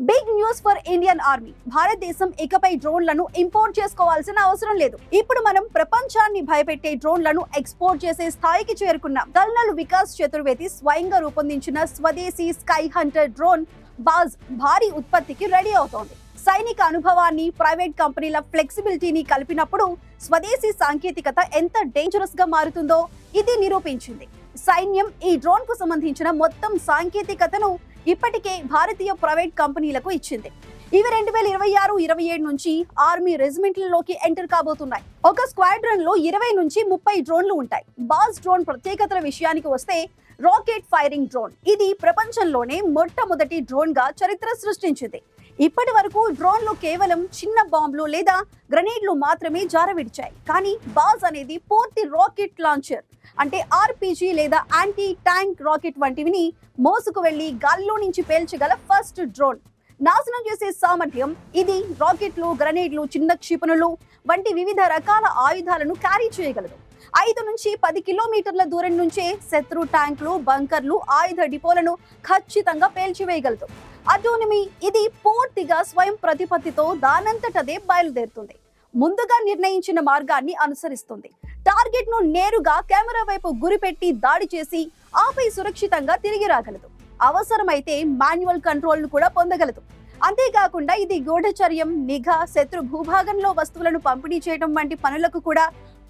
Big news for Indian army. భారతదేశం ఇకపై డ్రోన్లను import చేసుకోవాల్సిన అవసరం లేదు. ఇప్పుడు మనం ప్రపంచాన్ని భయపెట్టే డ్రోన్లను ఎక్స్పోర్ట్ చేసే స్థాయికి చేరుకున్నాం. కల్నల్ వికాస్ చతుర్వేది స్వయంగా రూపొందించిన స్వదేశీ స్కై హంటర్ డ్రోన్ బాజ్ భారీ ఉత్పత్తికి రెడీ అవుతోంది. సైనిక అనుభవాన్ని, ప్రైవేట్ కంపెనీల ఫ్లెక్సిబిలిటీని కలిపినప్పుడు స్వదేశీ సాంకేతికత ఎంత డేంజరస్ గా మారుతుందో ఇది నిరూపించింది. సైన్యం ఈ డ్రోన్ కు సంబంధించిన మొత్తం సాంకేతికతను ఇప్పటికే భారతీయ ప్రైవేట్ కంపెనీలకు ఇచ్చింది. ఇవి 2026-27 నుంచి ఆర్మీ రెజిమెంట్లలోకి ఎంటర్ కాబోతున్నాయి. ఒక స్క్వాడ్రన్ లో 20 నుంచి 30 డ్రోన్లు ఉంటాయి. బాజ్ డ్రోన్ ప్రత్యేకతల విషయానికి వస్తే రాకెట్ ఫైరింగ్ డ్రోన్. ఇది ప్రపంచంలోనే మొట్టమొదటి డ్రోన్ గా చరిత్ర సృష్టించింది. ఇప్పటి వరకు డ్రోన్లు కేవలం చిన్న బాంబులు లేదా గ్రెనేడ్లు మాత్రమే జారవిడిచాయి. కానీ బాజ్ అనేది పూర్తి రాకెట్ లాంచర్, అంటే ఆర్పీజీ లేదా యాంటీ ట్యాంక్ రాకెట్ వంటివిని మోసుకు వెళ్లి గాల్లో నుంచి పేల్చగల ఫస్ట్ డ్రోన్. నాశనం చేసే సామర్థ్యం ఇది. రాకెట్లు, గ్రెనేడ్లు, చిన్న క్షిపణులు వంటి వివిధ రకాల ఆయుధాలను క్యారీ చేయగలదు. 5 నుంచి 10 కిలోమీటర్ల దూరం నుంచే శత్రు ట్యాంకులు, బంకర్లు, ఆయుధ డిపోలను ఖచ్చితంగా పేల్చివేయగలదు. అటోనమీ ఇది పూర్తిగా స్వయం ప్రతిపత్తితో దానంతటదే బయలుదేరుతుంది. ముందుగా నిర్ణయించిన మార్గాన్ని అనుసరిస్తుంది. టార్గెట్ ను నేరుగా కెమెరా వైపు గురిపెట్టి దాడి చేసి ఆపై సురక్షితంగా తిరిగి రాగలదు. అవసరమైతే మాన్యువల్ కంట్రోల్ ను కూడా పొందగలదు. అంతేకాకుండా ఇది గూఢచర్యం, నిఘా, శత్రు భూభాగంలో వస్తువులను పంపిణీ చేయడం వంటి పనులకు కూడా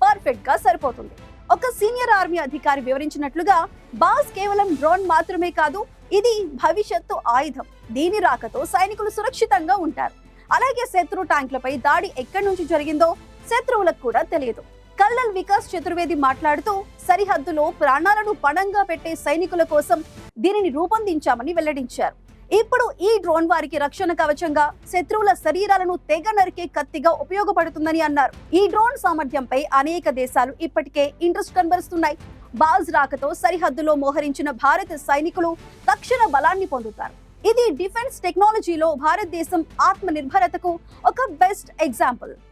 పర్ఫెక్ట్ గా సరిపోతుంది. ఒక సీనియర్ ఆర్మీ అధికారి వివరించినట్లుగా బాజ్ కేవలం డ్రోన్ మాత్రమే కాదు, ఇది భవిష్యత్తు ఆయుధం. దీని రాకతో సైనికులు సురక్షితంగా ఉంటారు. అలాగే శత్రు ట్యాంకులపై దాడి ఎక్కడి నుంచి జరిగిందో శత్రువులకు కూడా తెలియదు. కల్నల్ వికాస్ చతుర్వేది మాట్లాడుతూ సరిహద్దులో ప్రాణాలను పణంగా పెట్టే సైనికుల కోసం దీనిని రూపొందించామని వెల్లడించారు. ఇప్పుడు ఈ డ్రోన్ వారికి రక్షణ కవచంగా, శత్రువుల శరీరాలను తెగ నరికే కత్తిగా ఉపయోగపడుతుందని అన్నారు. ఈ డ్రోన్ సామర్థ్యంపై అనేక దేశాలు ఇప్పటికే ఇంట్రెస్ట్ కనబరుస్తున్నాయి. బాజ్ రాకతో సరిహద్దులో మోహరించిన భారత సైనికులు తక్షణ బలాన్ని పొందుతారు. ఇది డిఫెన్స్ టెక్నాలజీలో భారతదేశం ఆత్మ నిర్భరతకు ఒక బెస్ట్ ఎగ్జాంపుల్.